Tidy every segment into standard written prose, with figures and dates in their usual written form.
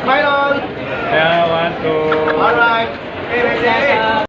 Smile on. Yeah, 1, 2. Alright. Okay, ready?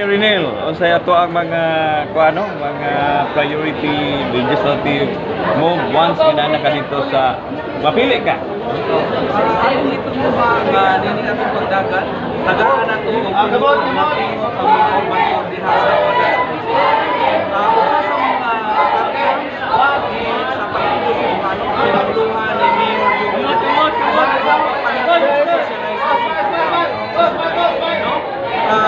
Renel, unsay ato ang mga kuano, mga priority legislative move once kinana ka dito sa mapili ka. Ang ito mo ba nga nini atong pagdagan, tagaan nato ang pagdagan ang mga diha sa ordinance sa konseho. Usa sa mga katong wagi sa pagtuo sa mga pinagluhan ni Mayor Yubi dapat panagpunan sa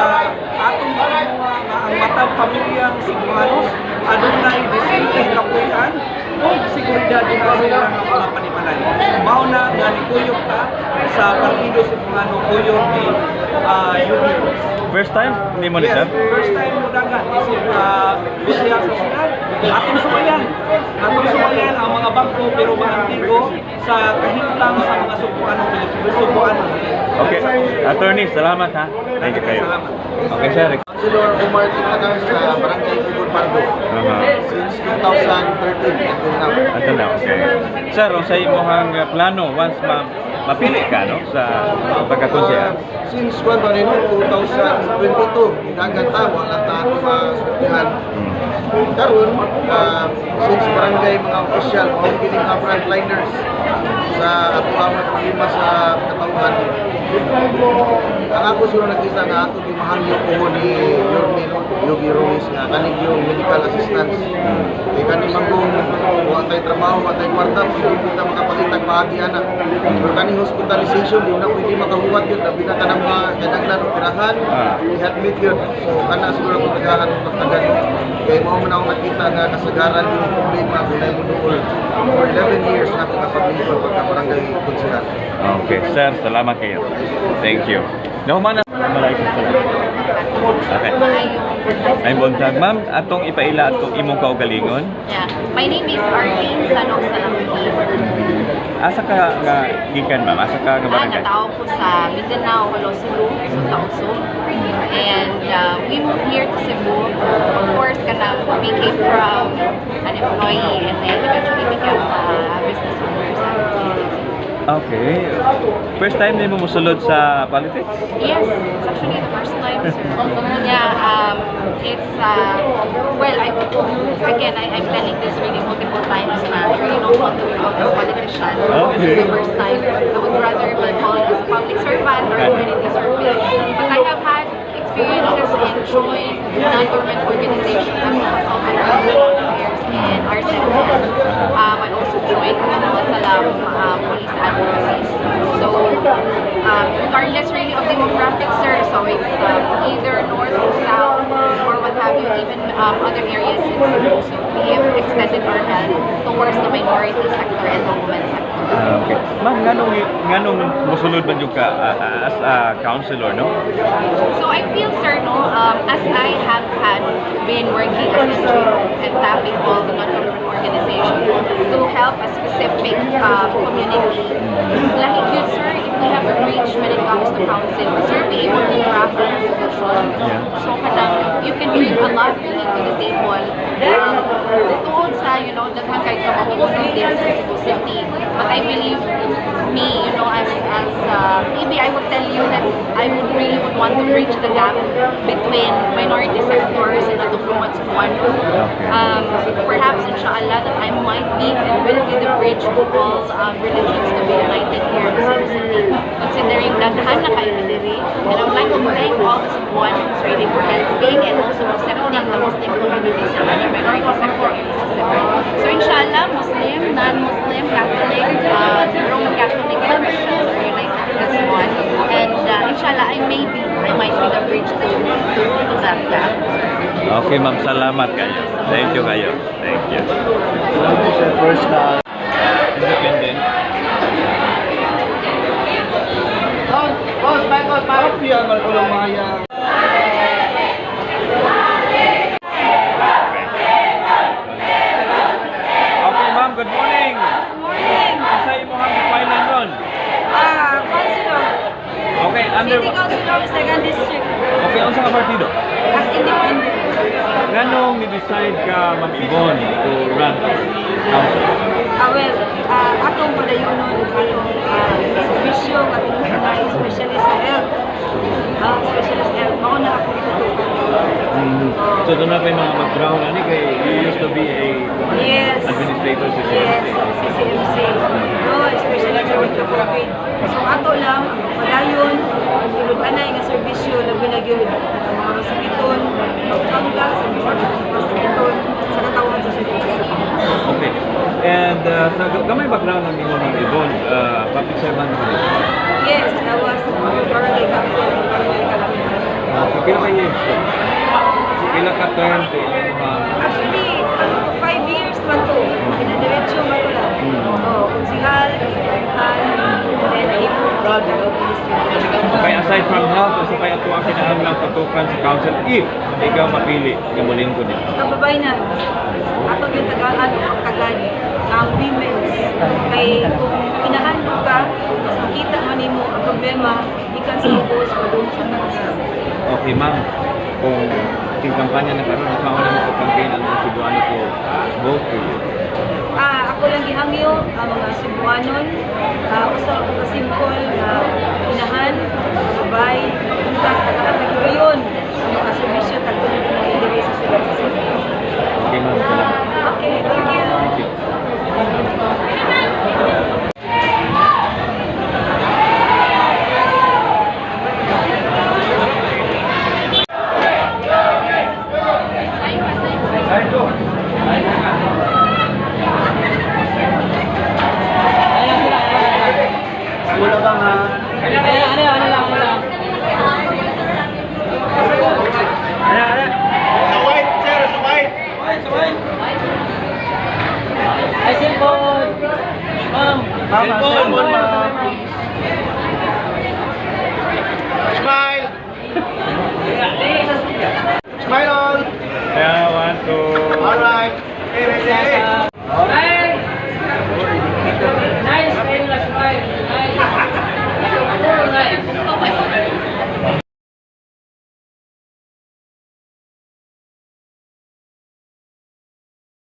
atong ginawa nga ang matang pamilyang Cebuanos adunay disenteng kapuy-an ug seguridad diha sa ilang mga panimalay. Mao na nga nikuyog ta sa Partido Cebuano kuyog ni Yubi. First time ni mo nito? Yes, first time mo dagat isip Lucia sa syudad. Atong sumayan ang mga bangko pero maantigo sa kahintang sa mga Cebuano. Okay, attorney, salamat ha. Thank you kayo. Okay, sir. Councilor Omar Ticanar sa Barangay Bugod Pardo. Since 2013 Until now, okay. Sir, sa imong plano once mapili ka no sa pagkakonseha? Since 2022, dagat ta wala ta ato masultihan. Karon since barangay mga official mao kini mga frontliners sa ato ang problema sa katawhan. Ang ako sila nakita nga ato gimahangyo ko ni Yorme kanig yung medical assistance. Kaya kani manggong huwag tayo trabaho, huwag tayo kwarta, pwede kita makapagitag bahagi anak. Pero kaning hospitalization, di na pwede makahuwat yun, labi na ka ng mga kanaglan o pirahan, i-admit yun. So, ana siguro kung tagahan ng pagtagan. Kaya mo na ako nakita nga kasagaran yung problema, kaya mo doon for 11 years na ako kapag-libang pagkabarangay konsihan. Okay, sir, salamat kayo. Thank you. Nahuman na. Malaysia salamat. Okay. Ay, buntag. Ma'am, atong ipaila atong imong kaugalingon. Yeah. My name is Arlene Sanok Salampi. Asa ka nga gikan, ma'am? Asa ka nga barangay? Natao ko sa Mindanao, Holosulu, Sutaoso. And we moved here to Cebu. Of course, we came from an employee and then eventually became a business owner sa Okay. First time din mo musulod sa politics? Yes, it's actually the first time, sir. Yeah, it's, well, I'm telling this really multiple times na I really don't want to become a politician. This is the first time. I would rather be called as a public servant or community service. But I have had experiences in joining non-government organizations as a consultant for years in RCMP. I also joined Salam police advocacies. So, regardless really of demographics, sir, so it's either north or south or what have you, even other areas in Cebu. So we have extended our hand towards the minority sector and the women sector. Okay. Ma'am, nganong musulod man yung ka as a counselor, no? So I feel, sir, no, as I have been working as NGO and tapping all the non-government organizations to help a specific community, like yun, sir, if we have a reach when it comes to council, sir, be able to draft a resolution. So you can bring a lot really to the table. Tungkol sa, daghan kayo ka mapupunod din sa Cebu City. But I believe me, as maybe I would tell you that I would want to bridge the gap between minority sectors and natulungan sa one. Perhaps, inshallah, that I might be and will be the bridge to all religions to be united here in Cebu City. Considering daghan na kayo diri, and I would like to thank all the Cebuanos really for helping and also accepting the Muslim communities and other minority sector in Cebu. So inshallah, Muslim, non-Muslim, Catholic, Roman Catholic, and Christians are united as one. And inshallah, I might be the bridge to that gap. Okay, ma'am, salamat kayo. Thank you kayo. Thank you. First Independent. Boss, Mafia, Marcolong Maya. Okay, ma'am, good morning. Morning! Asa imo ang finance ron? Councilor. Okay, under City Councilor, second district. Okay, unsa ka partido? As independent. Nganong ni-decide ka mag-ibon to run council? Well, atong padayunon, atong servisyo, atong kanay, especially sa health. Specialist health, mauna ako itutukan. So doon na kayo mga background ani kay you used to be a Yes. administrator sa Yes, CCMC. No, especially sa COVID. So ato lang, ang padayon, ang tulog-anay nga serbisyo, labi na yun. Ang mga masakiton, magtangga, sa mga masakiton, sa katawan sa serbisyo. Okay. And sa gamay background ng imo ng ibon, public servant mo rin. Yes, I was barangay captain, barangay captain. Pila ka years? Pila ka term to ang mga Actually, 5 years man to. Pinadiretso man to lang. Konsihal, then naipon ko sa Tagalog District. Okay, aside from health, sa kaya ito ang kinahanglang patukan sa council if ikaw mapili ng mulingkod dito. Kababay na, ato yung tagaan ang tagad ang women's. Kay kung pinahandog ka, mas makita man nimo ang problema, ikan sa ubos, madung sa kansa. Okay, ma'am. Kung yung kampanya na karoon, sama na mag-campaign ang mga Cebuano to vote for you. Ako lang gihangyo ang mga Cebuanon, usa ko ka simple inahan, kabay, tagaan tagigayon, ang mga servisyo tagtulungan